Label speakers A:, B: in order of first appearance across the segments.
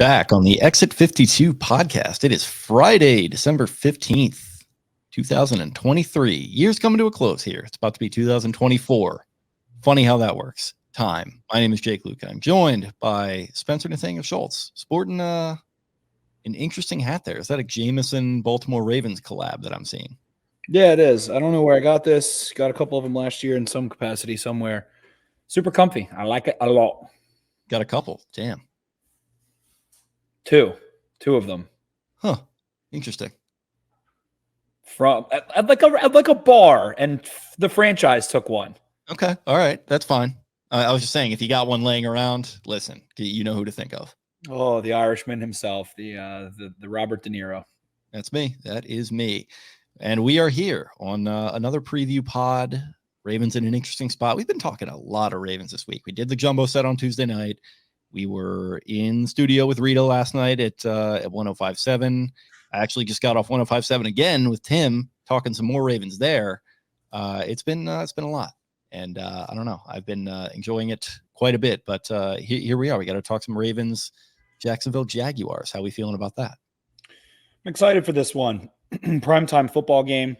A: back on the Exit 52 podcast. It is Friday, December 15th, 2023. Year's coming to a close here. It's about to be 2024. Funny how that works. Time. My name is Jake Louque. I'm joined by Spencer Nathaniel Schultz, sporting an interesting hat there. Is that a Jameson Baltimore Ravens collab that I'm seeing?
B: Yeah, it is. I don't know where I got this. Got a couple of them last year in some capacity somewhere. Super comfy. I like it a lot.
A: Got a couple. Damn.
B: Two of them.
A: Huh. Interesting.
B: From at like a bar, and the franchise took one.
A: Okay. All right. That's fine. I was just saying, if you got one laying around, listen, you know who to think of.
B: Oh, the Irishman himself, the Robert De Niro.
A: That's me. That is me. And we are here on another preview pod. Ravens in an interesting spot. We've been talking a lot of Ravens this week. We did the jumbo set on Tuesday night. We were in studio with Rita last night at 105.7. I actually just got off 105.7 again with Tim, talking some more Ravens there. It's been a lot, and I don't know. I've been enjoying it quite a bit, but here we are. We got to talk some Ravens, Jacksonville Jaguars. How we feeling about that?
B: I'm excited for this one. Primetime football game.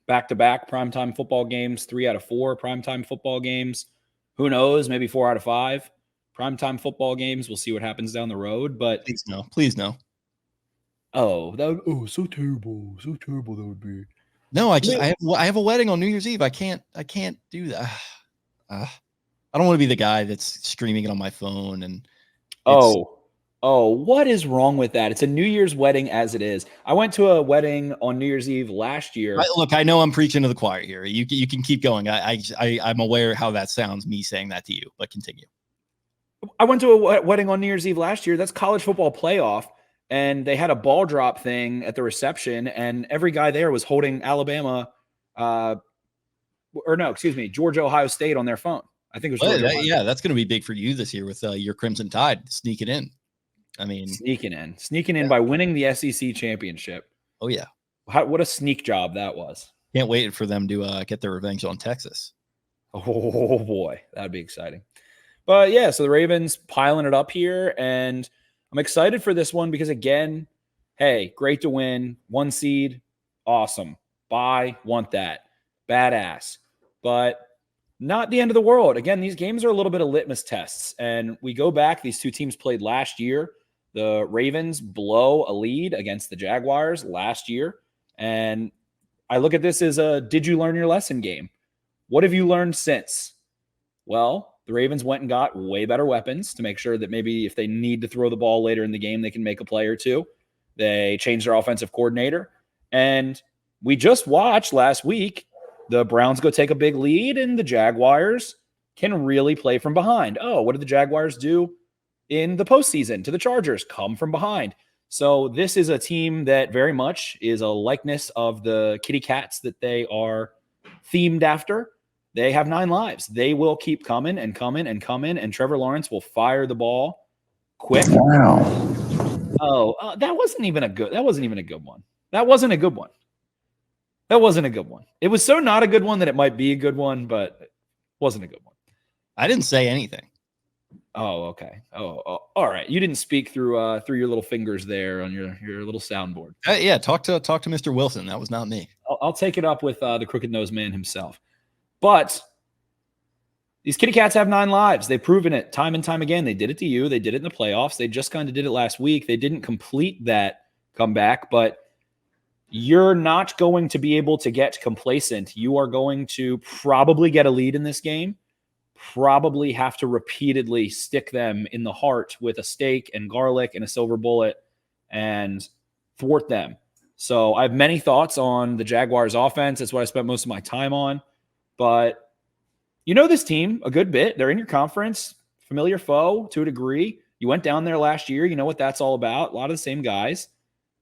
B: Back-to-back primetime football games. 3 out of 4 primetime football games. Who knows? Maybe 4 out of 5. Primetime football games. We'll see what happens down the road. But
A: please no.
B: Oh, so terrible that would be.
A: No, I have a wedding on New Year's Eve. I can't do that. I don't want to be the guy that's streaming it on my phone. And
B: what is wrong with that? It's a New Year's wedding as it is. I went to a wedding on New Year's Eve last year.
A: Look, I know I'm preaching to the choir here. You can keep going. I'm aware how that sounds, me saying that to you, but continue.
B: I went to a wedding on New Year's Eve last year. That's college football playoff. And they had a ball drop thing at the reception, and every guy there was holding Georgia, Ohio State on their phone. I think it was Georgia.
A: That's going to be big for you this year with your Crimson Tide sneaking in. I mean,
B: sneaking in by winning the SEC championship.
A: Oh yeah,
B: what a sneak job that was!
A: Can't wait for them to get their revenge on Texas.
B: Oh boy, that'd be exciting. But yeah, so the Ravens piling it up here, and I'm excited for this one because, again, hey, great to win. 1 seed, awesome. Bye, want that. Badass. But not the end of the world. Again, these games are a little bit of litmus tests. And we go back, these two teams played last year. The Ravens blow a lead against the Jaguars last year. And I look at this as a did you learn your lesson game? What have you learned since? Well, the Ravens went and got way better weapons to make sure that maybe if they need to throw the ball later in the game, they can make a play or two. They changed their offensive coordinator. And we just watched last week the Browns go take a big lead and the Jaguars can really play from behind. Oh, what did the Jaguars do in the postseason to the Chargers? Come from behind. So this is a team that very much is a likeness of the kitty cats that they are themed after. They have 9 lives. They will keep coming and coming and coming, and Trevor Lawrence will fire the ball quick.
A: Wow.
B: That wasn't even a good one. That wasn't a good one. It was so not a good one that it might be a good one, but it wasn't a good one.
A: I didn't say anything.
B: Oh, okay. Oh, all right. You didn't speak through your little fingers there on your little soundboard.
A: Yeah, talk to Mr. Wilson. That was not me.
B: I'll take it up with the crooked nose man himself. But these kitty cats have 9 lives. They've proven it time and time again. They did it to you. They did it in the playoffs. They just kind of did it last week. They didn't complete that comeback, but you're not going to be able to get complacent. You are going to probably get a lead in this game, probably have to repeatedly stick them in the heart with a steak and garlic and a silver bullet and thwart them. So I have many thoughts on the Jaguars offense. That's what I spent most of my time on. But you know this team a good bit. They're in your conference, familiar foe to a degree. You went down there last year. You know what that's all about. A lot of the same guys.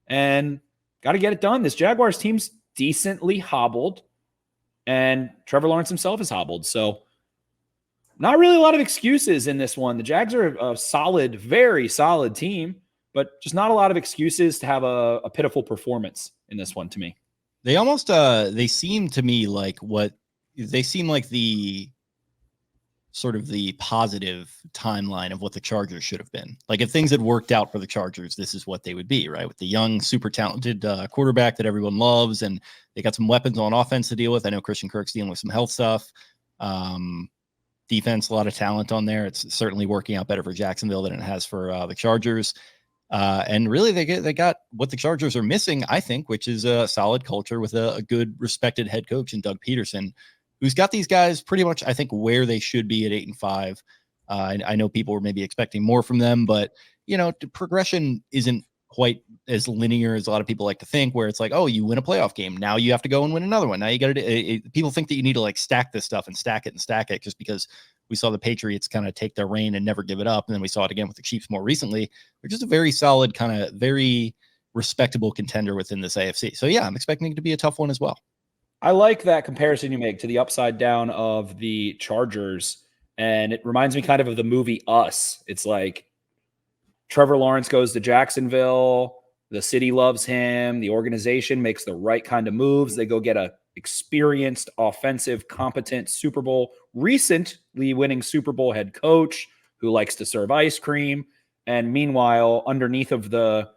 B: And got to get it done. This Jaguars team's decently hobbled. And Trevor Lawrence himself is hobbled. So not really a lot of excuses in this one. The Jags are a solid, very solid team. But just not a lot of excuses to have a pitiful performance in this one to me.
A: They almost they seem to me like the sort of the positive timeline of what the Chargers should have been. Like if things had worked out for the Chargers, this is what they would be, right? With the young, super talented quarterback that everyone loves, and they got some weapons on offense to deal with. I know Christian Kirk's dealing with some health stuff. Defense, a lot of talent on there. It's certainly working out better for Jacksonville than it has for the Chargers. And really, they got what the Chargers are missing, I think, which is a solid culture with a good, respected head coach in Doug Peterson, who's got these guys pretty much, I think, where they should be at 8-5. I know people were maybe expecting more from them, but the progression isn't quite as linear as a lot of people like to think, where it's like, oh, you win a playoff game, now you have to go and win another one. Now you got to. People think that you need to like stack this stuff and stack it just because we saw the Patriots kind of take their reign and never give it up, and then we saw it again with the Chiefs more recently. They're just a very solid, kind of very respectable contender within this AFC. So yeah, I'm expecting it to be a tough one as well.
B: I like that comparison you make to the upside down of the Chargers. And it reminds me kind of the movie Us. It's like Trevor Lawrence goes to Jacksonville. The city loves him. The organization makes the right kind of moves. They go get a experienced, offensive, competent Super Bowl, recently winning Super Bowl head coach who likes to serve ice cream. And meanwhile, underneath of the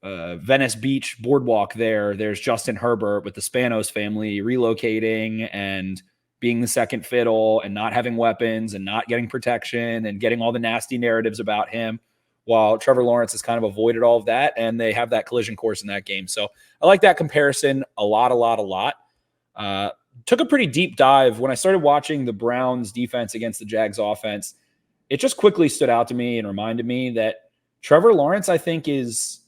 B: Venice Beach boardwalk there's Justin Herbert with the Spanos family relocating and being the second fiddle and not having weapons and not getting protection and getting all the nasty narratives about him, while Trevor Lawrence has kind of avoided all of that, and they have that collision course in that game. So I like that comparison a lot. Took a pretty deep dive when I started watching the Browns defense against the Jags offense. It just quickly stood out to me and reminded me that Trevor Lawrence, I think, is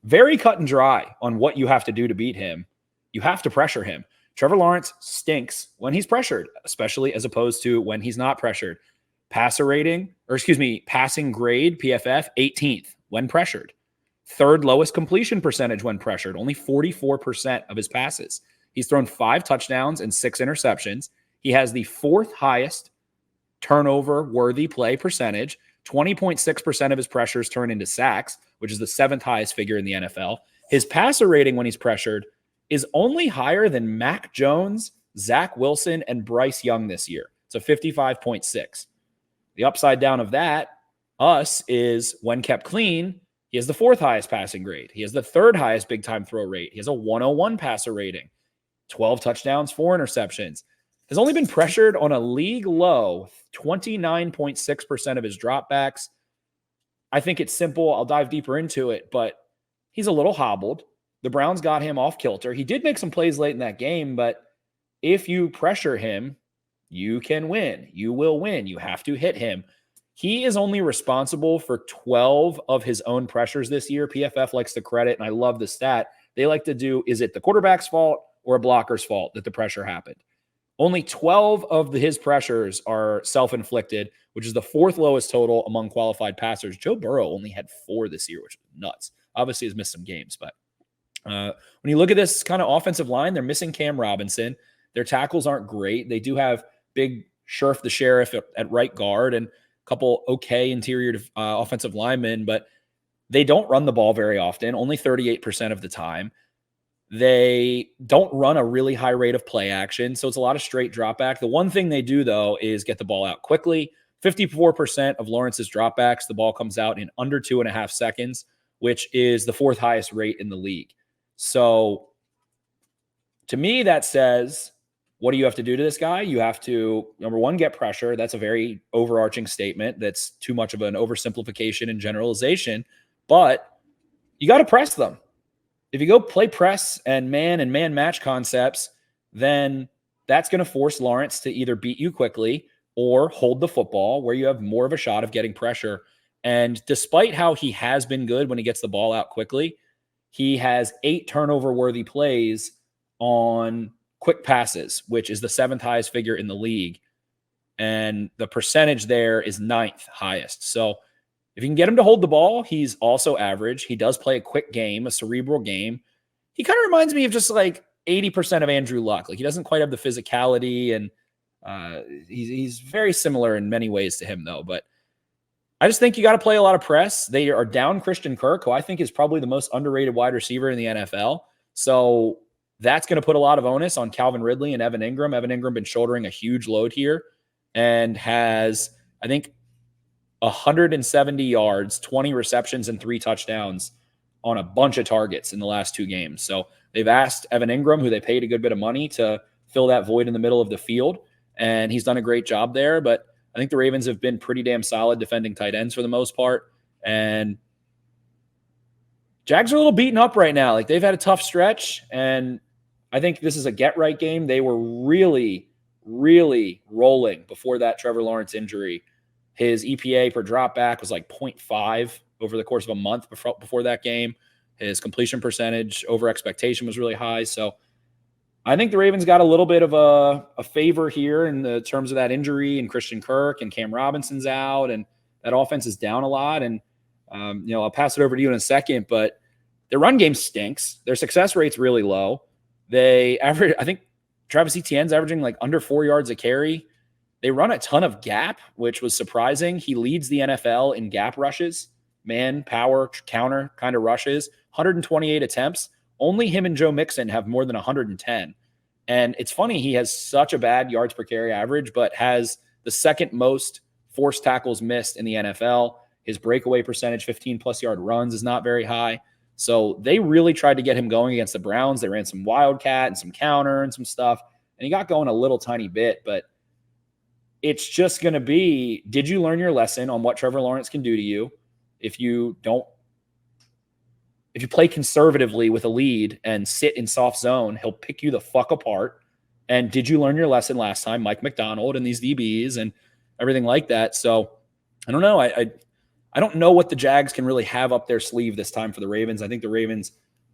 B: very cut and dry on what you have to do to beat him. You have to pressure him. Trevor Lawrence stinks when he's pressured, especially as opposed to when he's not pressured. Passing grade, PFF, 18th when pressured. Third lowest completion percentage when pressured, only 44% of his passes. He's thrown 5 touchdowns and 6 interceptions. He has the 4th highest turnover-worthy play percentage. 20.6% of his pressures turn into sacks, which is the 7th highest figure in the NFL. His passer rating when he's pressured is only higher than Mac Jones, Zach Wilson, and Bryce Young this year. It's a 55.6. The upside down of that, is when kept clean, he has the 4th highest passing grade. He has the 3rd highest big-time throw rate. He has a 101 passer rating, 12 touchdowns, 4 interceptions. Has only been pressured on a league low 29.6% of his dropbacks. I think it's simple. I'll dive deeper into it, but he's a little hobbled. The Browns got him off kilter. He did make some plays late in that game, but if you pressure him, you can win. You will win. You have to hit him. He is only responsible for 12 of his own pressures this year. PFF likes to credit, and I love the stat. They like to do, is it the quarterback's fault or a blocker's fault that the pressure happened? Only 12 of his pressures are self-inflicted, which is the 4th lowest total among qualified passers. Joe Burrow only had 4 this year, which is nuts. Obviously, has missed some games, but when you look at this kind of offensive line, they're missing Cam Robinson. Their tackles aren't great. They do have big Scherf the Sheriff at right guard and a couple okay interior offensive linemen, but they don't run the ball very often, only 38% of the time. They don't run a really high rate of play action, so it's a lot of straight drop back. The one thing they do, though, is get the ball out quickly. 54% of Lawrence's dropbacks, the ball comes out in under 2.5 seconds, which is the 4th highest rate in the league. So to me, that says, what do you have to do to this guy? You have to, number one, get pressure. That's a very overarching statement. That's too much of an oversimplification and generalization, but you got to press them. If you go play press and man match concepts, then that's going to force Lawrence to either beat you quickly or hold the football where you have more of a shot of getting pressure. And despite how he has been good when he gets the ball out quickly, he has 8 turnover-worthy plays on quick passes, which is the 7th highest figure in the league. And the percentage there is 9th highest. So if you can get him to hold the ball, he's also average. He does play a quick game, a cerebral game. He kind of reminds me of just like 80% of Andrew Luck. Like he doesn't quite have the physicality, and he's very similar in many ways to him, though. But I just think you got to play a lot of press. They are down Christian Kirk, who I think is probably the most underrated wide receiver in the NFL. So that's going to put a lot of onus on Calvin Ridley and Evan Ingram. Evan Ingram been shouldering a huge load here. and has, I think, 170 yards, 20 receptions, and 3 touchdowns on a bunch of targets in the last 2 games. So they've asked Evan Ingram, who they paid a good bit of money, to fill that void in the middle of the field, and he's done a great job there. But I think the Ravens have been pretty damn solid defending tight ends for the most part. And Jags are a little beaten up right now. Like, they've had a tough stretch, and I think this is a get-right game. They were really, really rolling before that Trevor Lawrence injury. His EPA per drop back was like 0.5 over the course of a month before that game. His completion percentage over expectation was really high. So I think the Ravens got a little bit of a favor here in the terms of that injury, and Christian Kirk and Cam Robinson's out, and that offense is down a lot. And, I'll pass it over to you in a second, but their run game stinks. Their success rate's really low. They average, I think Travis Etienne's averaging like under 4 yards a carry. They run a ton of gap, which was surprising. He leads the NFL in gap rushes, man, power, counter kind of rushes, 128 attempts. Only him and Joe Mixon have more than 110. And it's funny, he has such a bad yards per carry average, but has the second most forced tackles missed in the NFL. His breakaway percentage, 15-plus yard runs, is not very high. So they really tried to get him going against the Browns. They ran some wildcat and some counter and some stuff, and he got going a little tiny bit. But it's just going to be, did you learn your lesson on what Trevor Lawrence can do to you? If you play conservatively with a lead and sit in soft zone, he'll pick you the fuck apart. And did you learn your lesson last time, Mike McDonald and these DBs and everything like that? So I don't know. I don't know what the Jags can really have up their sleeve this time for the Ravens. I think the Ravens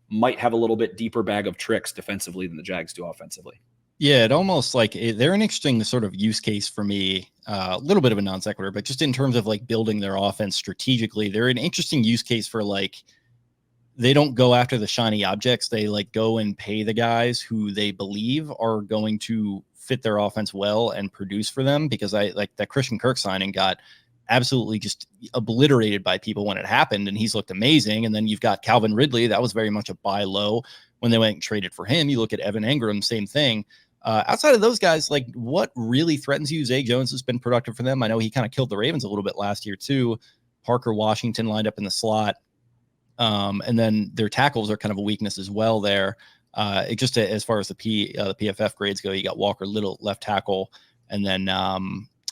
B: might have a little bit deeper bag of tricks defensively than the Jags do offensively.
A: Yeah, it almost like they're an interesting sort of use case for me. A little bit of a non sequitur, but just in terms of like building their offense strategically, they're an interesting use case for like, they don't go after the shiny objects. They like go and pay the guys who they believe are going to fit their offense well and produce for them. Because I like that Christian Kirk signing got absolutely just obliterated by people when it happened, and he's looked amazing. And then you've got Calvin Ridley. That was very much a buy low when they went and traded for him. You look at Evan Ingram, same thing. Outside of those guys, like, what really threatens you? Zay Jones has been productive for them. I know he kind of killed the Ravens a little bit last year too. Parker Washington lined up in the slot. And then their tackles are kind of a weakness as well there. It just as far as the PFF grades go, you got Walker Little left tackle, and then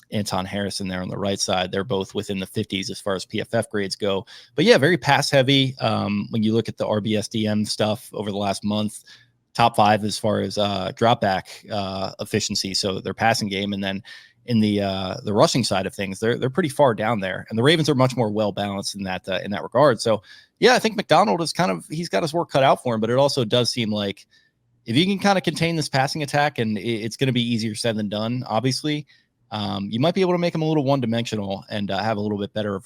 A: Anton Harrison there on the right side. They're both within the 50s as far as PFF grades go. But yeah, very pass heavy. When you look at the RBSDM stuff over the last month, top 5 as far as drop back efficiency. So their passing game, and then in the rushing side of things, they're pretty far down there. And the Ravens are much more well balanced in that regard. So yeah, I think McDonald is he's got his work cut out for him, but it also does seem like if you can kind of contain this passing attack, and it's going to be easier said than done, obviously, you might be able to make him a little one-dimensional and have a little bit better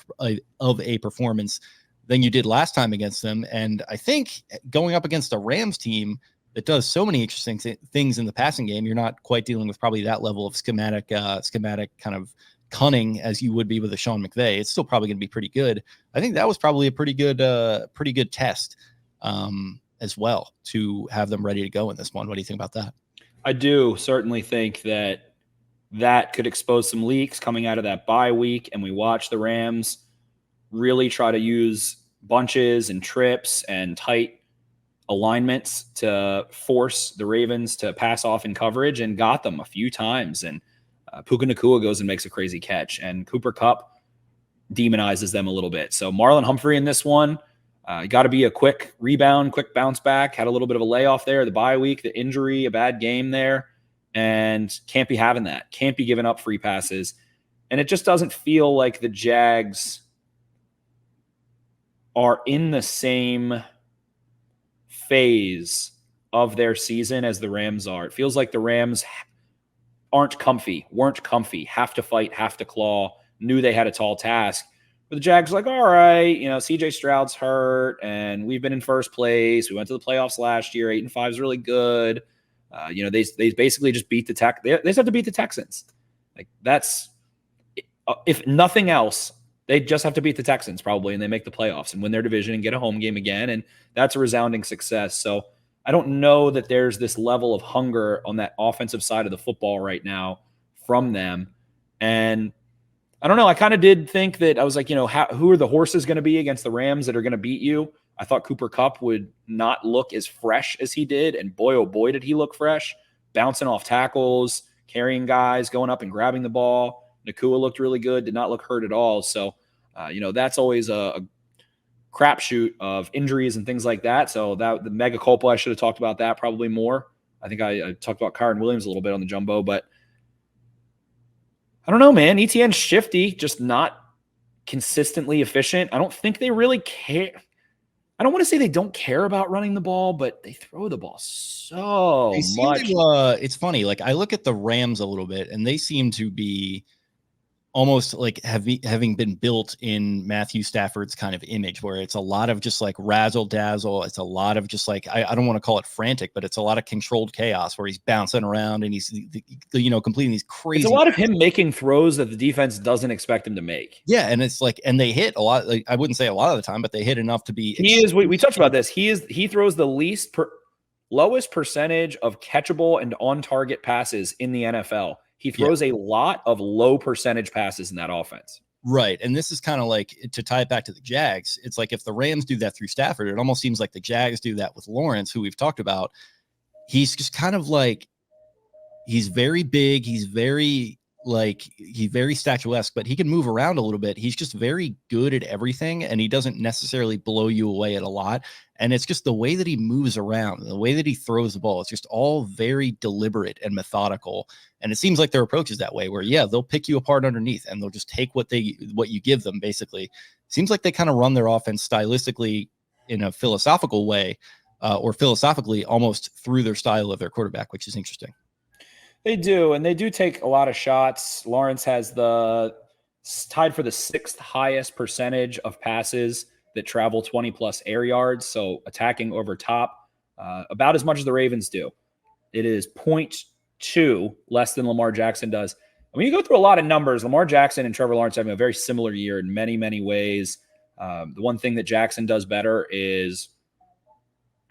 A: of a performance than you did last time against them. And I think going up against a Rams team that does so many interesting things in the passing game, you're not quite dealing with probably that level of schematic kind of cunning as you would be with a Sean McVay. It's still probably going to be pretty good. I think that was probably a pretty good test as well to have them ready to go in this one. What do you think about that?
B: I do certainly think that could expose some leaks coming out of that bye week. And we watch the Rams really try to use bunches and trips and tight alignments to force the Ravens to pass off in coverage, and got them a few times. And Puka Nacua goes and makes a crazy catch, and Cooper Kupp demonizes them a little bit. So Marlon Humphrey in this one, got to be a quick rebound, quick bounce back. Had a little bit of a layoff there, the bye week, the injury, a bad game there, and can't be having that. Can't be giving up free passes. And it just doesn't feel like the Jags are in the same phase of their season as the Rams are. It feels like the Rams weren't comfy, have to fight, have to claw, knew they had a tall task. But the Jags are like, all right, CJ Stroud's hurt, and we've been in first place. We went to the playoffs last year. 8-5 is really good. They basically just beat they just have to beat the Texans. Like, that's, if nothing else, they just have to beat the Texans probably, and they make the playoffs and win their division and get a home game again. And that's a resounding success. So I don't know that there's this level of hunger on that offensive side of the football right now from them. And I don't know. I kind of did think that I was like, who are the horses going to be against the Rams that are going to beat you? I thought Cooper Kupp would not look as fresh as he did. And boy, oh boy, did he look fresh, bouncing off tackles, carrying guys, going up and grabbing the ball. Nakua looked really good, did not look hurt at all. So, that's always a crapshoot of injuries and things like that. So that the mega culpa, I should have talked about that probably more. I think I talked about Kyron Williams a little bit on the jumbo, but I don't know, man. ETN's shifty, just not consistently efficient. I don't think they really care. I don't want to say they don't care about running the ball, but they throw the ball so much.
A: It's funny. Like I look at the Rams a little bit, and they seem to be almost like having been built in Matthew Stafford's kind of image, where it's a lot of just like razzle dazzle. It's a lot of just like, I don't want to call it frantic, but it's a lot of controlled chaos where he's bouncing around and he's, completing these crazy.
B: It's a lot of him making throws that the defense doesn't expect him to make.
A: Yeah. And it's like, and they hit a lot. Like, I wouldn't say a lot of the time, but they hit enough to be.
B: We talked about this. He throws the lowest percentage of catchable and on target passes in the NFL. He throws a lot of low percentage passes in that offense.
A: Right. And this is kind of like, to tie it back to the Jags, it's like if the Rams do that through Stafford, it almost seems like the Jags do that with Lawrence, who we've talked about. He's just kind of like, he's very big. He's very statuesque, but he can move around a little bit. He's just very good at everything, and he doesn't necessarily blow you away at a lot. And it's just the way that he moves around, the way that he throws the ball. It's just all very deliberate and methodical. And it seems like their approach is that way, where they'll pick you apart underneath, and they'll just take what you give them. Basically, seems like they kind of run their offense stylistically in a philosophical way, or philosophically almost through their style of their quarterback, which is interesting.
B: They do, and they do take a lot of shots. Lawrence has tied for the 6th highest percentage of passes that travel 20-plus air yards, so attacking over top about as much as the Ravens do. It is 0.2 less than Lamar Jackson does. And when you go through a lot of numbers, Lamar Jackson and Trevor Lawrence having a very similar year in many, many ways. The one thing that Jackson does better is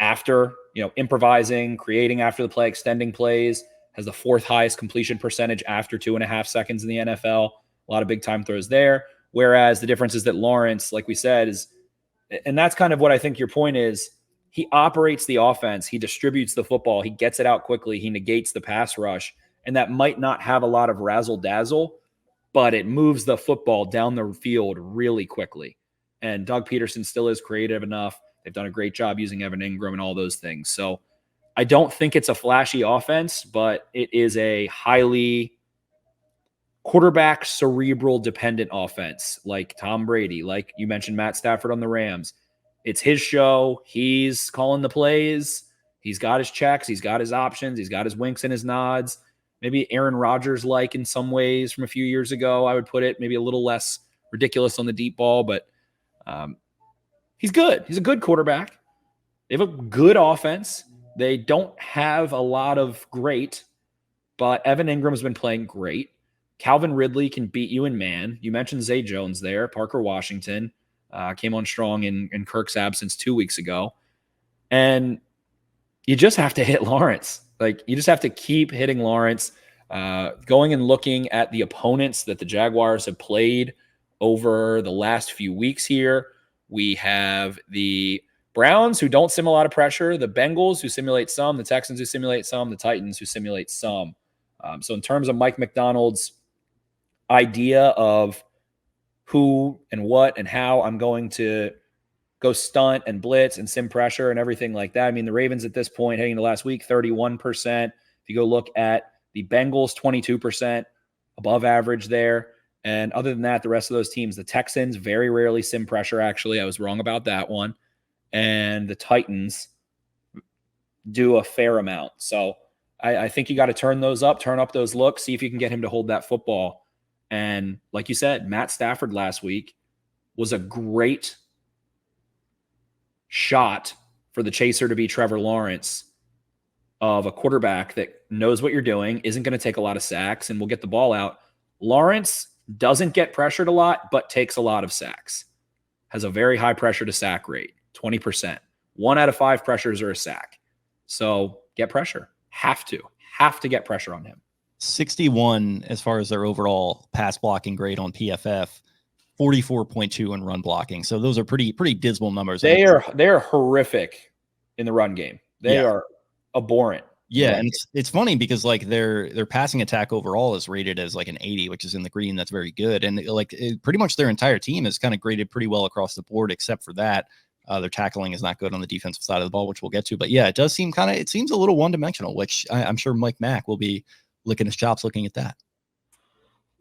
B: after, improvising, creating after the play, extending plays, has the 4th highest completion percentage after 2.5 seconds in the NFL. A lot of big time throws there. Whereas the difference is that Lawrence, like we said, and that's kind of what I think your point is, he operates the offense. He distributes the football. He gets it out quickly. He negates the pass rush. And that might not have a lot of razzle dazzle, but it moves the football down the field really quickly. And Doug Peterson still is creative enough. They've done a great job using Evan Ingram and all those things. So I don't think it's a flashy offense, but it is a highly quarterback cerebral dependent offense, like Tom Brady, like you mentioned Matt Stafford on the Rams. It's his show. He's calling the plays. He's got his checks. He's got his options. He's got his winks and his nods. Maybe Aaron Rodgers like in some ways from a few years ago, I would put it. Maybe a little less ridiculous on the deep ball, but he's good. He's a good quarterback. They have a good offense. They don't have a lot of great, but Evan Ingram's been playing great. Calvin Ridley can beat you in man. You mentioned Zay Jones there. Parker Washington came on strong in Kirk's absence 2 weeks ago. And you just have to hit Lawrence. Like, you just have to keep hitting Lawrence. Going and looking at the opponents that the Jaguars have played over the last few weeks here, we have the Browns, who don't sim a lot of pressure, the Bengals, who simulate some, the Texans, who simulate some, the Titans, who simulate some. So in terms of Mike McDonald's idea of who and what and how I'm going to go stunt and blitz and sim pressure and everything like that, I mean, the Ravens at this point, heading into last week, 31%. If you go look at the Bengals, 22%, above average there. And other than that, the rest of those teams, the Texans, very rarely sim pressure, actually. I was wrong about that one. And the Titans do a fair amount. So I think you got to turn up those looks, see if you can get him to hold that football. And like you said, Matt Stafford last week was a great shot for the chaser to be Trevor Lawrence, of a quarterback that knows what you're doing, isn't going to take a lot of sacks, and will get the ball out. Lawrence doesn't get pressured a lot, but takes a lot of sacks. Has a very high pressure to sack rate. 20%. 1 out of 5 pressures are a sack. So get pressure. Have to get pressure on him.
A: 61 as far as their overall pass blocking grade on PFF, 44.2 in run blocking. So those are pretty dismal numbers.
B: They are horrific in the run game. They are abhorrent.
A: Yeah, and it's funny because like their passing attack overall is rated as like an 80, which is in the green. That's very good, and pretty much their entire team is kind of graded pretty well across the board, except for that. Their tackling is not good on the defensive side of the ball, which we'll get to. But yeah, it does seem it seems a little one-dimensional, which I'm sure Mike Mack will be licking his chops looking at that.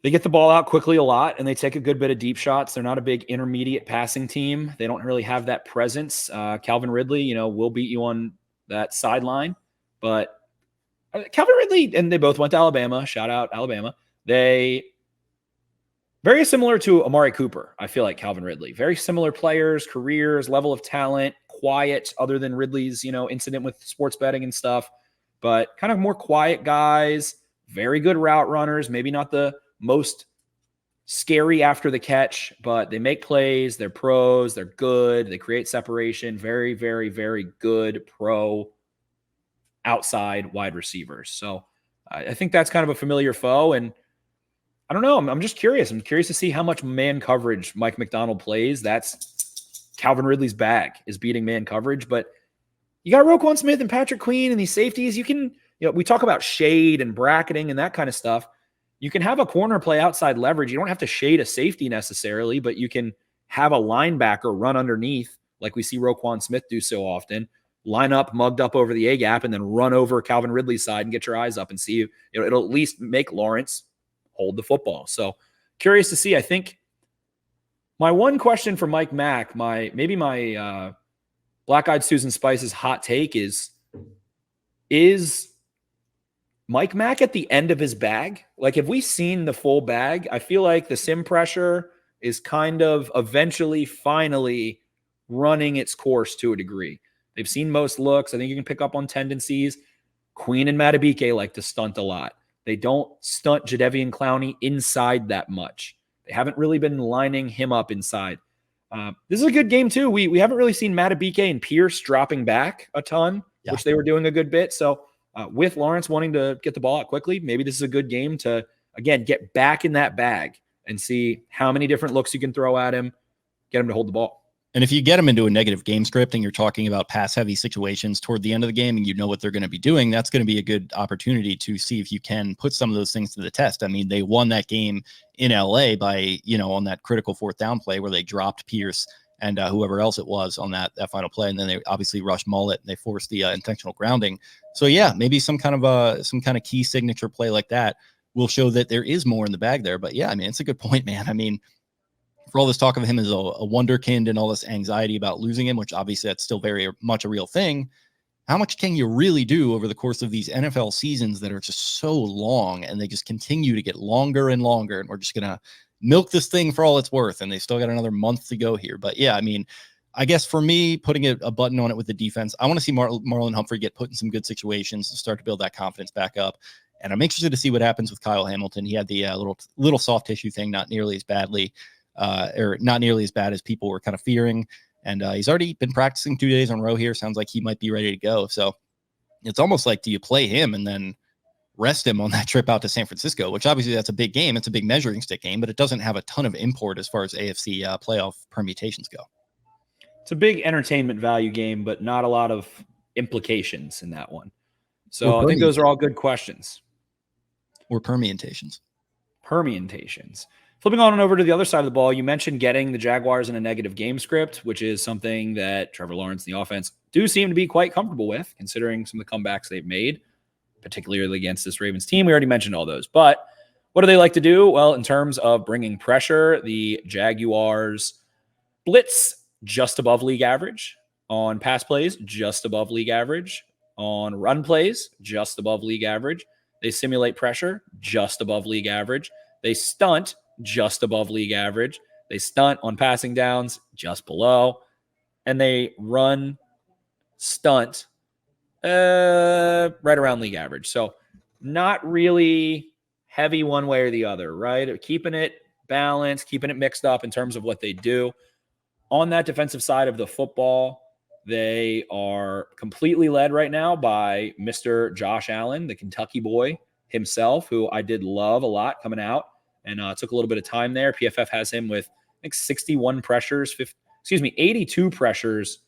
B: They get the ball out quickly a lot, and they take a good bit of deep shots. They're not a big intermediate passing team. They don't really have that presence. Calvin Ridley, will beat you on that sideline, but Calvin Ridley, and they both went to Alabama. Shout out Alabama. They very similar to Amari Cooper. I feel like Calvin Ridley, very similar players, careers, level of talent, quiet, other than Ridley's, incident with sports betting and stuff, but kind of more quiet guys, very good route runners, maybe not the most scary after the catch, but they make plays. They're pros. They're good. They create separation. Very, very, very good pro outside wide receivers. So I think that's kind of a familiar foe. And I don't know. I'm just curious. I'm curious to see how much man coverage Mike McDonald plays. That's Calvin Ridley's bag, is beating man coverage. But you got Roquan Smith and Patrick Queen and these safeties. You can, we talk about shade and bracketing and that kind of stuff. You can have a corner play outside leverage. You don't have to shade a safety necessarily, but you can have a linebacker run underneath like we see Roquan Smith do so often. Line up, mugged up over the A gap, and then run over Calvin Ridley's side and get your eyes up and see. It'll at least make Lawrence hold the football. So curious to see. I think my one question for Mike Mack, my Black-Eyed Susan Spice's hot take is Mike Mack at the end of his bag? Like, have we seen the full bag? I feel like the sim pressure is kind of eventually, finally running its course to a degree. They've seen most looks. I think you can pick up on tendencies. Queen and Matabike like to stunt a lot. They don't stunt Jadeveon Clowney inside that much. They haven't really been lining him up inside. This is a good game, too. We haven't really seen Matabike and Pierce dropping back a ton, which they were doing a good bit. So with Lawrence wanting to get the ball out quickly, maybe this is a good game to, again, get back in that bag and see how many different looks you can throw at him, get him to hold the ball.
A: And if you get them into a negative game script and you're talking about pass-heavy situations toward the end of the game and you know what they're going to be doing, that's going to be a good opportunity to see if you can put some of those things to the test. I mean, they won that game in LA by, on that critical fourth down play where they dropped Pierce and whoever else it was on that final play. And then they obviously rushed Mullet and they forced the intentional grounding. So yeah, maybe some kind of key signature play like that will show that there is more in the bag there. But yeah, I mean, it's a good point, man. I mean, for all this talk of him as a wonderkind and all this anxiety about losing him, which obviously that's still very much a real thing, how much can you really do over the course of these NFL seasons that are just so long and they just continue to get longer and longer, and we're just going to milk this thing for all it's worth, and they still got another month to go here. But yeah, I mean, I guess for me, putting a button on it with the defense, I want to see Marlon Humphrey get put in some good situations and start to build that confidence back up. And I'm interested to see what happens with Kyle Hamilton. He had the little soft tissue thing, not nearly as bad as people were kind of fearing. And he's already been practicing 2 days in a row here. Sounds like he might be ready to go. So it's almost like, do you play him and then rest him on that trip out to San Francisco, which obviously that's a big game. It's a big measuring stick game, but it doesn't have a ton of import as far as AFC playoff permutations go.
B: It's a big entertainment value game, but not a lot of implications in that one. So I think those are all good questions.
A: Or permutations.
B: Flipping on and over to the other side of the ball, you mentioned getting the Jaguars in a negative game script, which is something that Trevor Lawrence and the offense do seem to be quite comfortable with, considering some of the comebacks they've made, particularly against this Ravens team. We already mentioned all those. But what do they like to do? Well, in terms of bringing pressure, the Jaguars blitz just above league average. On pass plays, just above league average. On run plays, just above league average. They simulate pressure, just above league average. They stunt, just above league average. They stunt on passing downs, just below. And they run, stunt, right around league average. So not really heavy one way or the other, right? Keeping it balanced, keeping it mixed up in terms of what they do. On that defensive side of the football, they are completely led right now by Mr. Josh Allen, the Kentucky boy, himself, who I did love a lot coming out, and took a little bit of time there. PFF has him with, I think, 61 pressures, 82 pressures.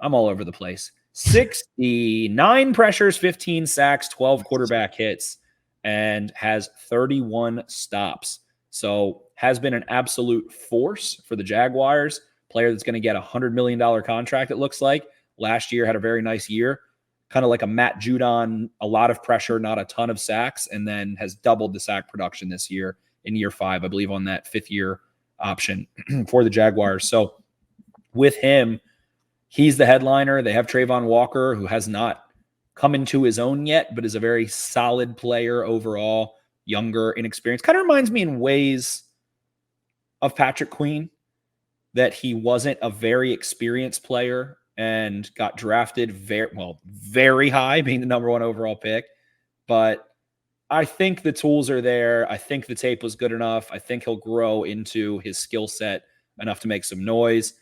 B: I'm all over the place. 69 pressures, 15 sacks, 12 quarterback hits, and has 31 stops. So has been an absolute force for the Jaguars. Player that's going to get a $100 million contract, it looks like. Last year had a very nice year. Kind of like a Matt Judon, a lot of pressure, not a ton of sacks, and then has doubled the sack production this year in year 5, I believe, on that 5th-year option for the Jaguars. So with him, he's the headliner. They have Trayvon Walker, who has not come into his own yet, but is a very solid player overall, younger, inexperienced. Kind of reminds me in ways of Patrick Queen, that he wasn't a very experienced player and got drafted very high, being the number 1 overall pick. But I think the tools are there. I think the tape was good enough. I think he'll grow into his skill set enough to make some noise.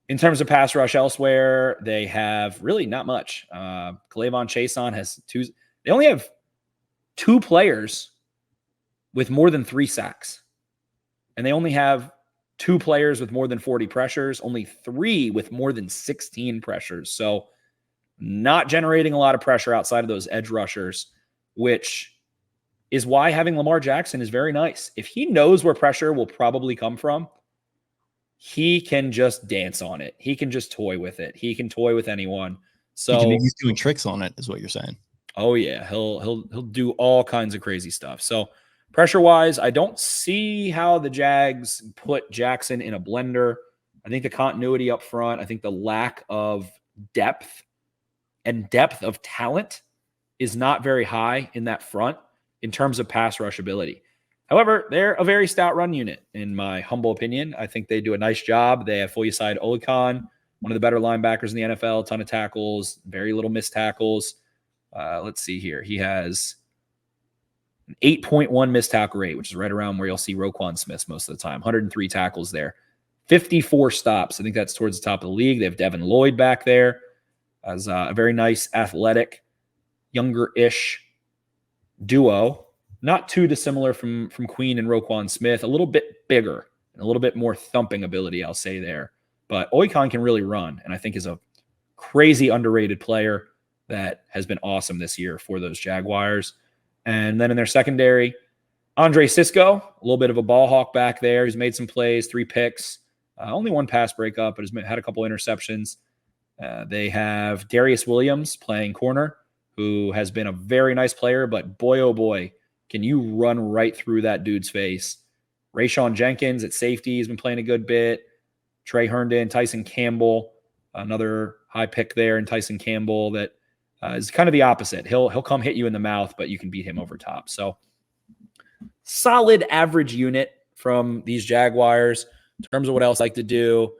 B: In terms of pass rush elsewhere, they have really not much. K'Lavon Chaisson has 2. They only have 2 players with more than 3 sacks. And they only have 2 players with more than 40 pressures, only 3 with more than 16 pressures. So not generating a lot of pressure outside of those edge rushers, which is why having Lamar Jackson is very nice. If he knows where pressure will probably come from, he can just dance on it. He can just toy with it. He can toy with anyone. So
A: he's doing tricks on it, is what you're saying.
B: Oh yeah, he'll do all kinds of crazy stuff. So pressure-wise, I don't see how the Jags put Jackson in a blender. I think the continuity up front, I think the lack of depth of talent is not very high in that front in terms of pass rush ability. However, they're a very stout run unit, in my humble opinion. I think they do a nice job. They have Foyeside Oluokun, one of the better linebackers in the NFL, a ton of tackles, very little missed tackles. Let's see here. He has 8.1 missed tackle rate, which is right around where you'll see Roquan Smith most of the time. 103 tackles there. 54 stops. I think that's towards the top of the league. They have Devin Lloyd back there as a very nice, athletic, younger-ish duo. Not too dissimilar from Queen and Roquan Smith. A little bit bigger and a little bit more thumping ability, I'll say there. But Oluokun can really run, and I think is a crazy underrated player that has been awesome this year for those Jaguars. And then in their secondary, Andre Sisco, a little bit of a ball hawk back there. He's made some plays, 3 picks, only 1 pass breakup, but has had a couple interceptions. They have Darius Williams playing corner, who has been a very nice player, but boy, oh boy, can you run right through that dude's face. Rayshawn Jenkins at safety has been playing a good bit. Trey Herndon, Tyson Campbell, another high pick there, and Tyson Campbell that is kind of the opposite. He'll come hit you in the mouth, but you can beat him over top. So solid average unit from these Jaguars. In terms of what else I like to do,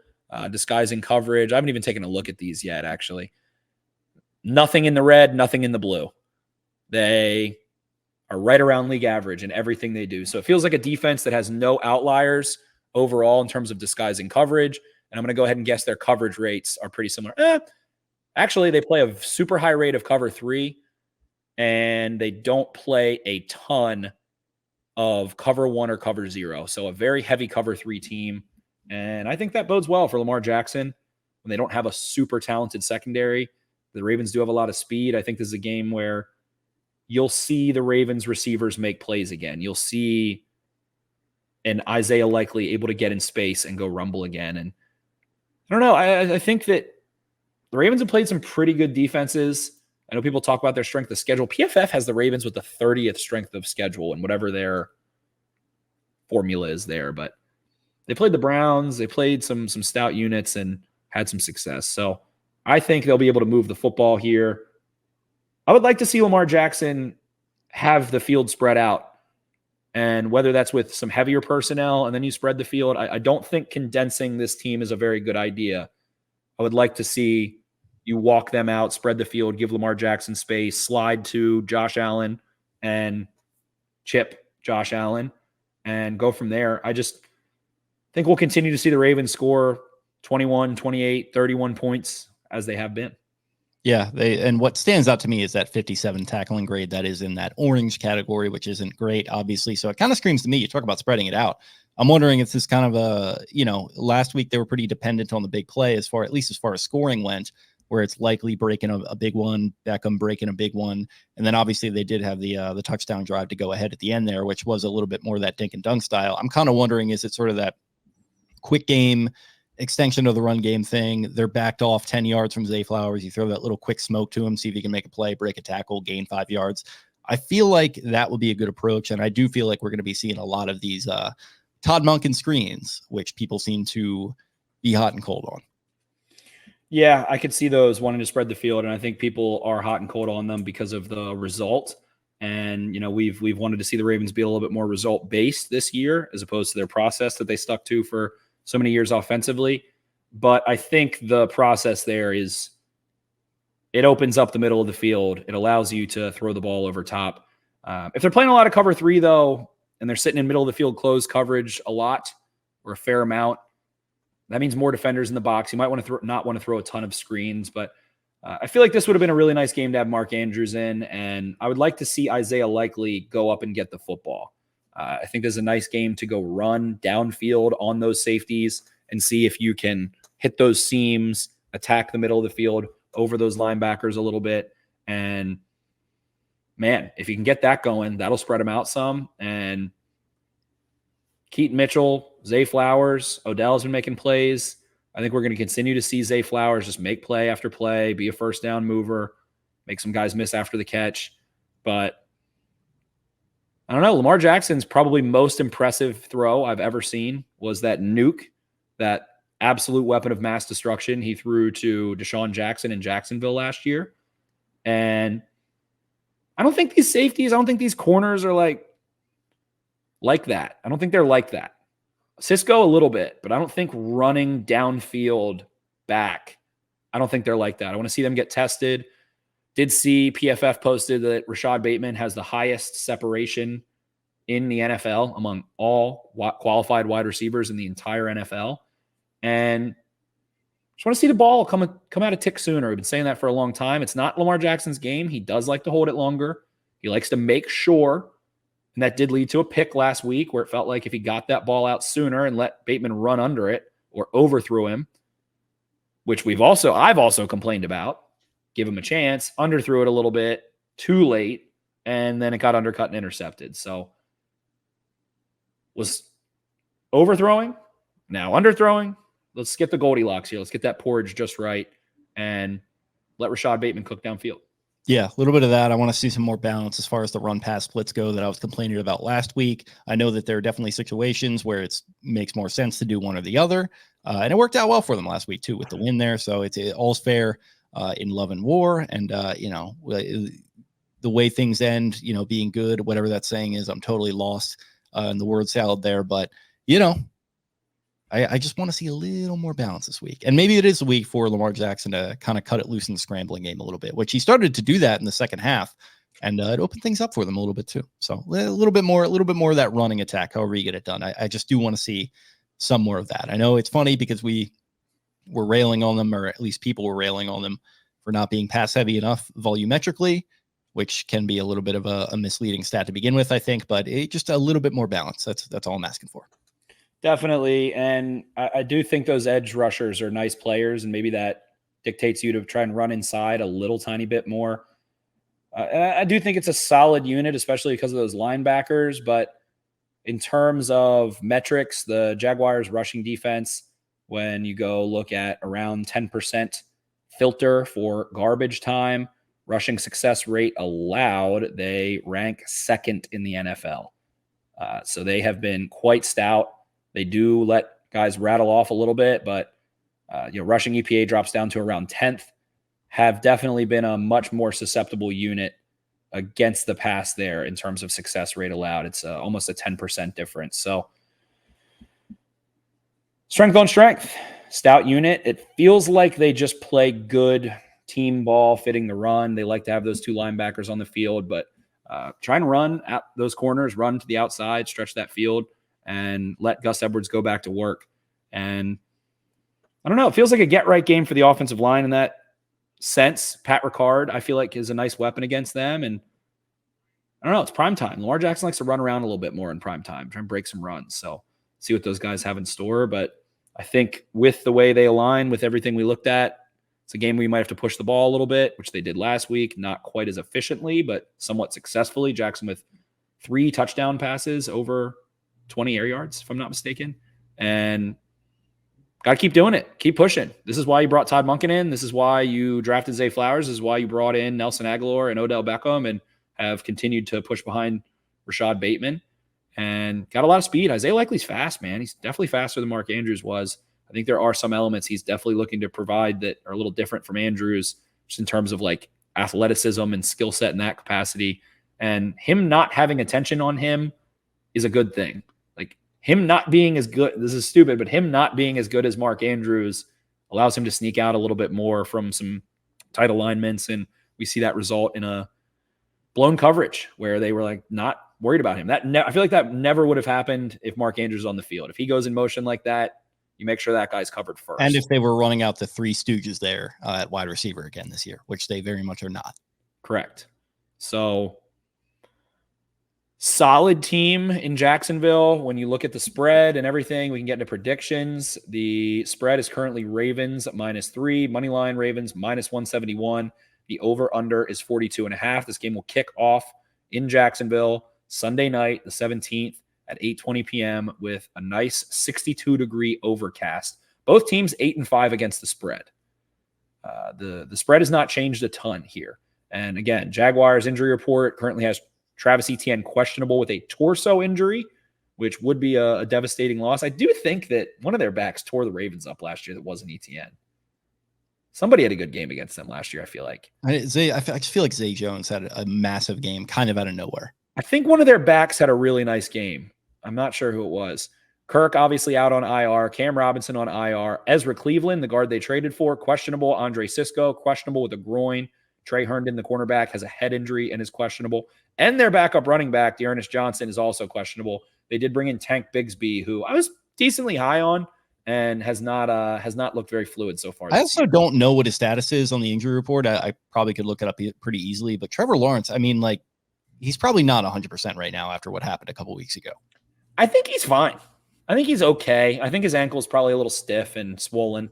B: disguising coverage. I haven't even taken a look at these yet, actually. Nothing in the red, nothing in the blue. They are right around league average in everything they do. So it feels like a defense that has no outliers overall in terms of disguising coverage. And I'm going to go ahead and guess their coverage rates are pretty similar. Actually, they play a super high rate of cover 3, and they don't play a ton of cover 1 or cover 0. So a very heavy cover 3 team. And I think that bodes well for Lamar Jackson when they don't have a super talented secondary. The Ravens do have a lot of speed. I think this is a game where you'll see the Ravens receivers make plays again. You'll see an Isaiah Likely able to get in space and go rumble again. And I don't know. I think that the Ravens have played some pretty good defenses. I know people talk about their strength of schedule. PFF has the Ravens with the 30th strength of schedule and whatever their formula is there. But they played the Browns. They played some stout units and had some success. So I think they'll be able to move the football here. I would like to see Lamar Jackson have the field spread out. And whether that's with some heavier personnel and then you spread the field, I don't think condensing this team is a very good idea. I would like to see you walk them out, spread the field, give Lamar Jackson space, slide to Josh Allen and chip Josh Allen and go from there. I just think we'll continue to see the Ravens score 21, 28, 31 points as they have been.
A: Yeah, and what stands out to me is that 57 tackling grade that is in that orange category, which isn't great, obviously. So it kind of screams to me. You talk about spreading it out. I'm wondering if this kind of last week they were pretty dependent on the big play at least as far as scoring went, where it's likely breaking a big one, Beckham breaking a big one, and then obviously they did have the touchdown drive to go ahead at the end there, which was a little bit more of that dink and dunk style. I'm kind of wondering, is it sort of that quick game extension of the run game thing? They're backed off 10 yards from Zay Flowers. You throw that little quick smoke to him, see if he can make a play, break a tackle, gain 5 yards. I feel like that would be a good approach. And I do feel like we're going to be seeing a lot of these Todd Monken screens, which people seem to be hot and cold on.
B: Yeah, I could see those wanting to spread the field. And I think people are hot and cold on them because of the result. And, we've wanted to see the Ravens be a little bit more result based this year, as opposed to their process that they stuck to for so many years offensively. But I think the process there is, it opens up the middle of the field. It allows you to throw the ball over top. If they're playing a lot of cover 3, though, and they're sitting in middle of the field closed coverage a lot or a fair amount, that means more defenders in the box. You might want to not want to throw a ton of screens, but I feel like this would have been a really nice game to have Mark Andrews in, and I would like to see Isaiah Likely go up and get the football. I think there's a nice game to go run downfield on those safeties and see if you can hit those seams, attack the middle of the field over those linebackers a little bit. And man, if you can get that going, that'll spread them out some. And Keaton Mitchell, Zay Flowers, Odell's been making plays. I think we're going to continue to see Zay Flowers just make play after play, be a first down mover, make some guys miss after the catch. But I don't know. Lamar Jackson's probably most impressive throw I've ever seen was that nuke, that absolute weapon of mass destruction he threw to Deshaun Jackson in Jacksonville last year. And I don't think these safeties, I don't think these corners are like that. I don't think they're like that. Cisco a little bit, but I don't think running downfield back, I don't think they're like that. I want to see them get tested. Did see PFF posted that Rashad Bateman has the highest separation in the NFL among all qualified wide receivers in the entire NFL. And just want to see the ball come out a tick sooner. We've been saying that for a long time. It's not Lamar Jackson's game. He does like to hold it longer. He likes to make sure. And that did lead to a pick last week where it felt like if he got that ball out sooner and let Bateman run under it or overthrew him, which I've also complained about, give him a chance, underthrew it a little bit, too late, and then it got undercut and intercepted. So was overthrowing, now underthrowing. Let's get the Goldilocks here. Let's get that porridge just right and let Rashad Bateman cook downfield.
A: Yeah, a little bit of that. I want to see some more balance as far as the run-pass splits go that I was complaining about last week. I know that there are definitely situations where it makes more sense to do one or the other, and it worked out well for them last week too with the win there. So it's all's fair in love and war, and the way things end, being good, whatever that saying is, I'm totally lost in the word salad there. But I just want to see a little more balance this week. And maybe it is a week for Lamar Jackson to kind of cut it loose in the scrambling game a little bit, which he started to do that in the second half. And it opened things up for them a little bit too. So a little bit more of that running attack, however you get it done. I just do want to see some more of that. I know it's funny because we were railing on them, or at least people were railing on them for not being pass heavy enough volumetrically, which can be a little bit of a misleading stat to begin with, I think, but just a little bit more balance. That's all I'm asking for.
B: Definitely. And I do think those edge rushers are nice players, and maybe that dictates you to try and run inside a little tiny bit more. I do think it's a solid unit, especially because of those linebackers. But in terms of metrics, the Jaguars rushing defense, when you go look at around 10% filter for garbage time, rushing success rate allowed, they rank second in the NFL. So they have been quite stout. They do let guys rattle off a little bit, but rushing EPA drops down to around 10th. Have definitely been a much more susceptible unit against the pass there in terms of success rate allowed. It's almost a 10% difference. So strength on strength, stout unit. It feels like they just play good team ball, fitting the run. They like to have those two linebackers on the field, but try and run at those corners, run to the outside, stretch that field, and let Gus Edwards go back to work. And I don't know, it feels like a get-right game for the offensive line in that sense. Pat Ricard, I feel like, is a nice weapon against them. And I don't know. It's prime time. Lamar Jackson likes to run around a little bit more in prime time, try and break some runs. So see what those guys have in store. But I think with the way they align with everything we looked at, it's a game we might have to push the ball a little bit, which they did last week, not quite as efficiently, but somewhat successfully. Jackson with 3 touchdown passes over 20 air yards, if I'm not mistaken. And got to keep doing it. Keep pushing. This is why you brought Todd Monken in. This is why you drafted Zay Flowers. This is why you brought in Nelson Aguilar and Odell Beckham and have continued to push behind Rashad Bateman and got a lot of speed. Isaiah Likely's fast, man. He's definitely faster than Mark Andrews was. I think there are some elements he's definitely looking to provide that are a little different from Andrews, just in terms of like athleticism and skill set in that capacity. And him not having attention on him is a good thing. Like him not being as good, this is stupid, but him not being as good as Mark Andrews allows him to sneak out a little bit more from some tight alignments. And we see that result in a blown coverage where they were like not worried about him. I feel like that never would have happened if Mark Andrews is on the field. If he goes in motion like that, you make sure that guy's covered first.
A: And if they were running out the 3 stooges there at wide receiver again this year, which they very much are not.
B: Correct. So solid team in Jacksonville. When you look at the spread and everything, we can get into predictions. The spread is currently Ravens -3, money line Ravens -171. The over-under is 42.5. This game will kick off in Jacksonville Sunday night, the 17th at 8:20 p.m. with a nice 62-degree overcast. Both teams 8-5 against the spread. The spread has not changed a ton here. And again, Jaguars injury report currently has Travis Etienne questionable with a torso injury, which would be a devastating loss. I do think that one of their backs tore the Ravens up last year that wasn't Etienne. Somebody had a good game against them last year, I feel like.
A: I just feel like Zay Jones had a massive game kind of out of nowhere.
B: I think one of their backs had a really nice game. I'm not sure who it was. Kirk obviously out on IR. Cam Robinson on IR. Ezra Cleveland, the guard they traded for, questionable. Andre Sisco, questionable with a groin. Trey Herndon, the cornerback, has a head injury and is questionable. And their backup running back, Dearness Johnson, is also questionable. They did bring in Tank Bigsby, who I was decently high on and has not looked very fluid so far.
A: I also don't know what his status is on the injury report. I probably could look it up pretty easily. But Trevor Lawrence, I mean, like, he's probably not 100% right now after what happened a couple weeks ago.
B: I think he's fine. I think he's okay. I think his ankle is probably a little stiff and swollen.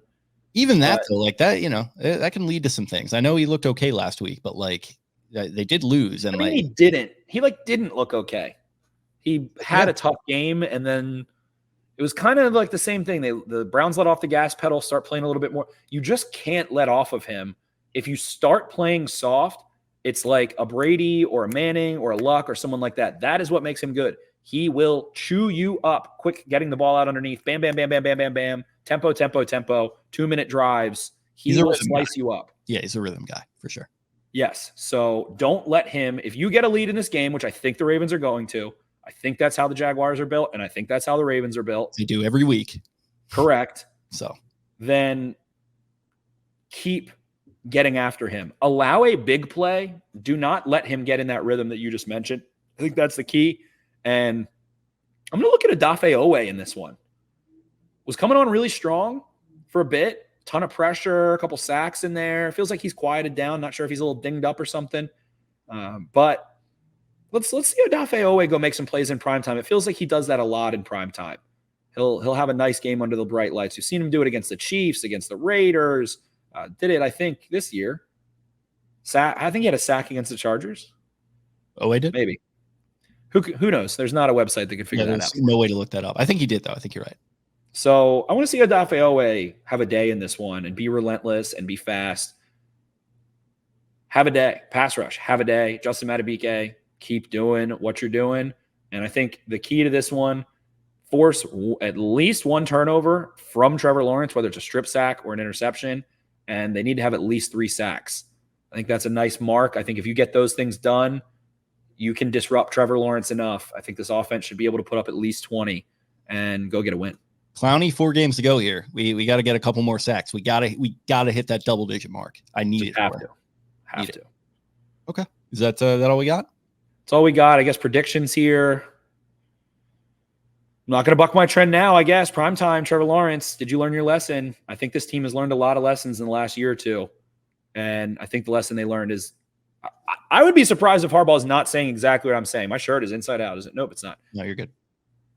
A: Even that, though, like that, you know, that can lead to some things. I know he looked okay last week, but like they did lose. And
B: he didn't look okay. He had a tough game, and then it was kind of like the same thing. The Browns let off the gas pedal, start playing a little bit more. You just can't let off of him. If you start playing soft, it's like a Brady or a Manning or a Luck or someone like that. That is what makes him good. He will chew you up quick, getting the ball out underneath. Bam, bam, bam, bam, bam, bam, bam. Tempo, tempo, tempo. 2-minute drives. He will slice you up.
A: Yeah, he's a rhythm guy for sure.
B: Yes. So don't let him, if you get a lead in this game, which I think the Ravens are going to, I think that's how the Jaguars are built, and I think that's how the Ravens are built.
A: They do every week.
B: Correct.
A: So
B: then keep getting after him. Allow a big play. Do not let him get in that rhythm that you just mentioned. I think that's the key. And I'm going to look at Odafe Owe in this one. Was coming on really strong for a bit. Ton of pressure, a couple sacks in there. Feels like he's quieted down. Not sure if he's a little dinged up or something. But let's see Odafe Owe go make some plays in primetime. It feels like he does that a lot in primetime. He'll have a nice game under the bright lights. You've seen him do it against the Chiefs, against the Raiders. Did it, I think, this year. I think he had a sack against the Chargers.
A: Oh, I did?
B: Maybe. Who knows? There's not a website that can figure that out.
A: No way to look that up. I think he did, though. I think you're right.
B: So I want to see Odafe Owe have a day in this one and be relentless and be fast. Have a day. Pass rush. Have a day. Justin Madubuike, keep doing what you're doing. And I think the key to this one, force at least one turnover from Trevor Lawrence, whether it's a strip sack or an interception, and they need to have at least 3 sacks. I think that's a nice mark. I think if you get those things done, you can disrupt Trevor Lawrence enough. I think this offense should be able to put up at least 20 and go get a win.
A: Clowney, 4 games to go here. We got to get a couple more sacks. We got to hit that double-digit mark. I need it.
B: Have to.
A: Okay. Is that all we got?
B: That's all we got. I guess predictions here. I'm not going to buck my trend now, I guess. Primetime, Trevor Lawrence. Did you learn your lesson? I think this team has learned a lot of lessons in the last year or two. And I think the lesson they learned is I would be surprised if Harbaugh is not saying exactly what I'm saying. My shirt is inside out, is it? Nope, it's not.
A: No, you're good.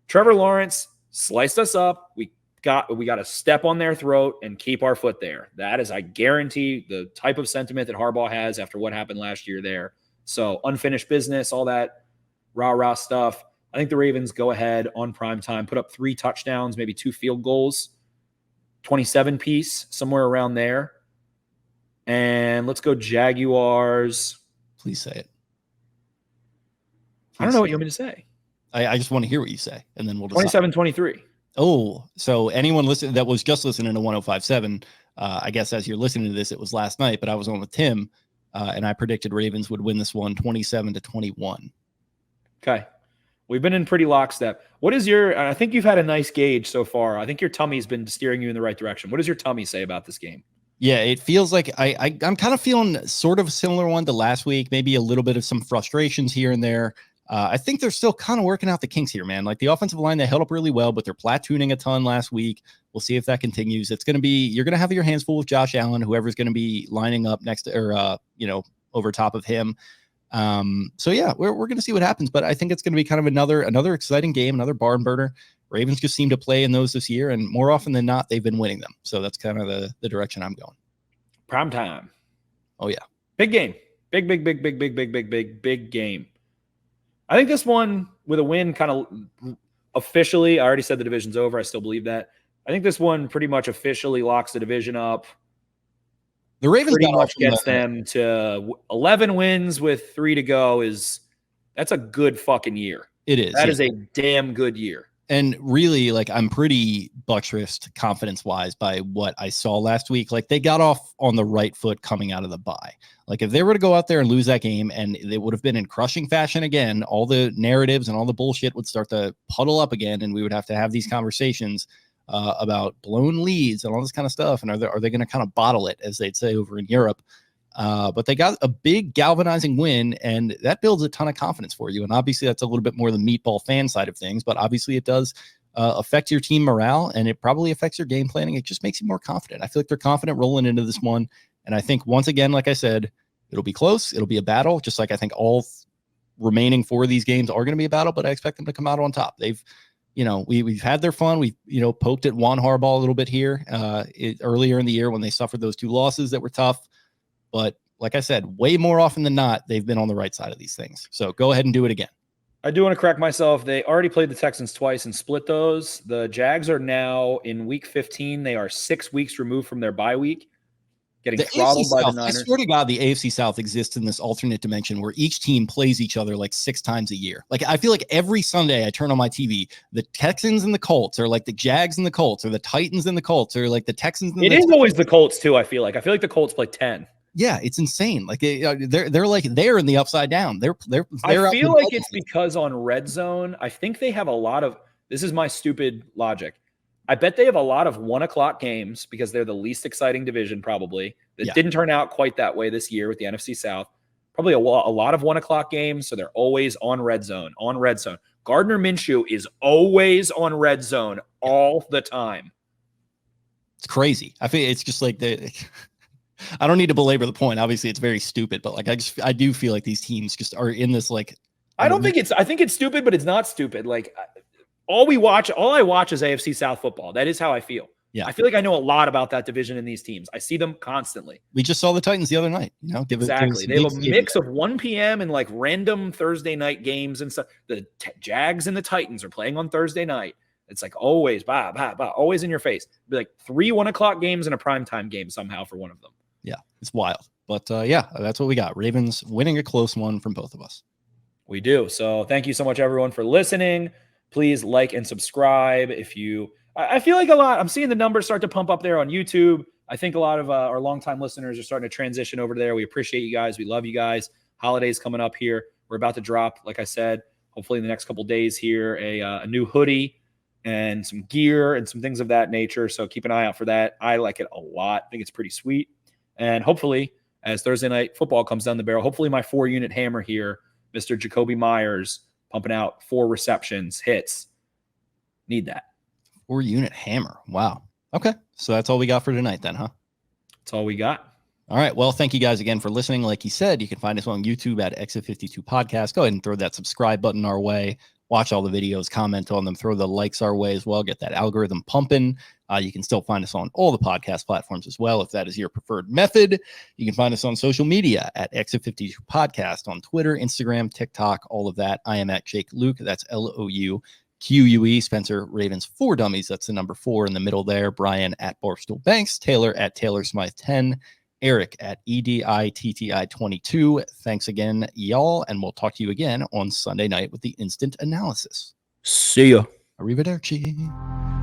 B: Trevor Lawrence sliced us up. We got to step on their throat and keep our foot there. That is, I guarantee, the type of sentiment that Harbaugh has after what happened last year there. So unfinished business, all that rah-rah stuff. I think the Ravens go ahead on primetime, put up 3 touchdowns, maybe 2 field goals, 27 piece, somewhere around there. And let's go Jaguars.
A: Please say it.
B: I don't know what you want me to say.
A: I just want to hear what you say, and then we'll decide.
B: 27-23.
A: Oh, so anyone listening that was just listening to 105.7, I guess as you're listening to this, it was last night, but I was on with Tim, and I predicted Ravens would win this one 27-21.
B: Okay. We've been in pretty lockstep. What is I think you've had a nice gauge so far. I think your tummy's been steering you in the right direction. What does your tummy say about this game?
A: Yeah, it feels like I'm kind of feeling sort of a similar one to last week, maybe a little bit of some frustrations here and there. I think they're still kind of working out the kinks here, man. Like the offensive line, they held up really well, but they're platooning a ton last week. We'll see if that continues. It's going to be, you're going to have your hands full with Josh Allen, whoever's going to be lining up next to, or, over top of him. So yeah, we're going to see what happens, but I think it's going to be kind of another exciting game, another barn burner. Ravens just seem to play in those this year, and more often than not, they've been winning them. So that's kind of the direction I'm going.
B: Prime time.
A: Oh yeah.
B: Big game. Big game. I think this one with a win kind of officially, I already said the division's over. I still believe that. I think this one pretty much officially locks the division up.
A: The Ravens
B: pretty much gets them to 11 wins with 3 to go. That's a good fucking year.
A: It is.
B: That is a damn good year.
A: And really, like, I'm pretty buttressed confidence-wise by what I saw last week. Like, they got off on the right foot coming out of the bye. Like, if they were to go out there and lose that game, and they would have been in crushing fashion again, all the narratives and all the bullshit would start to puddle up again, and we would have to have these conversations about blown leads and all this kind of stuff. And are they going to kind of bottle it, as they'd say over in Europe? But they got a big galvanizing win, and that builds a ton of confidence for you. And obviously that's a little bit more the meatball fan side of things, but obviously it does affect your team morale, and it probably affects your game planning. It just makes you more confident. I feel like they're confident rolling into this one. And I think once again, like I said, it'll be close. It'll be a battle, just like I think all remaining 4 of these games are going to be a battle, but I expect them to come out on top. We've had their fun. We've, poked at Juan Harbaugh a little bit here earlier in the year when they suffered those 2 losses that were tough. But like I said, way more often than not, they've been on the right side of these things. So go ahead and do it again.
B: I do want to correct myself. They already played the Texans twice and split those. The Jags are now in week 15. They are 6 weeks removed from their bye week, getting throttled by the Niners.
A: I swear to God, the AFC South exists in this alternate dimension where each team plays each other like 6 times a year. Like, I feel like every Sunday I turn on my TV, the Texans and the Colts are like the Jags and the Colts, or the Titans and the Colts, or like the Texans. And
B: it is always the Colts too. I feel like the Colts play 10.
A: Yeah, it's insane. Like they're like they're in the upside down. They're
B: I feel like it's because on Red Zone, I think they have a lot of. This is my stupid logic. I bet they have a lot of 1:00 games because they're the least exciting division probably. That didn't turn out quite that way this year with the NFC South. Probably a lot of 1:00 games, so they're always on Red Zone. On Red Zone, Gardner Minshew is always on Red Zone all the time.
A: It's crazy. I feel it's just like I don't need to belabor the point. Obviously, it's very stupid, but like I do feel like these teams just are in this like.
B: I think it's stupid, but it's not stupid. Like all I watch is AFC South football. That is how I feel.
A: Yeah,
B: I feel like I know a lot about that division and these teams. I see them constantly.
A: We just saw the Titans the other night.
B: Exactly. They have a mix of 1 p.m. and like random Thursday night games and stuff. The Jags and the Titans are playing on Thursday night. It's like always, always in your face. It'd be like 3 1:00 games and a primetime game somehow for one of them.
A: Yeah, it's wild. But that's what we got. Ravens winning a close one from both of us.
B: We do. So thank you so much, everyone, for listening. Please like and subscribe. I feel like I'm seeing the numbers start to pump up there on YouTube. I think a lot of our longtime listeners are starting to transition over there. We appreciate you guys. We love you guys. Holidays coming up here. We're about to drop, like I said, hopefully in the next couple days here, a new hoodie and some gear and some things of that nature. So keep an eye out for that. I like it a lot. I think it's pretty sweet. And hopefully, as Thursday night football comes down the barrel, hopefully my 4-unit hammer here, Mr. Jacoby Myers, pumping out 4 receptions, hits. Need that.
A: 4-unit hammer. Wow. Okay. So that's all we got for tonight then, huh?
B: That's all we got.
A: All right. Well, thank you guys again for listening. Like he said, you can find us on YouTube at Exit 52 Podcast. Go ahead and throw that subscribe button our way. Watch all the videos, comment on them, throw the likes our way as well. Get that algorithm pumping. You can still find us on all the podcast platforms as well, if that is your preferred method. You can find us on social media at Exit 52 Podcast on Twitter, Instagram, TikTok, all of that. I am at Jake Louque. That's LOUQUE. Spencer Ravens 4 Dummies. That's the number 4 in the middle there. Brian at Barstool Banks. Taylor at Taylor Smythe 10. Eric at EDITTI22. Thanks again, y'all, and we'll talk to you again on Sunday night with the instant analysis.
B: See ya.
A: Arrivederci.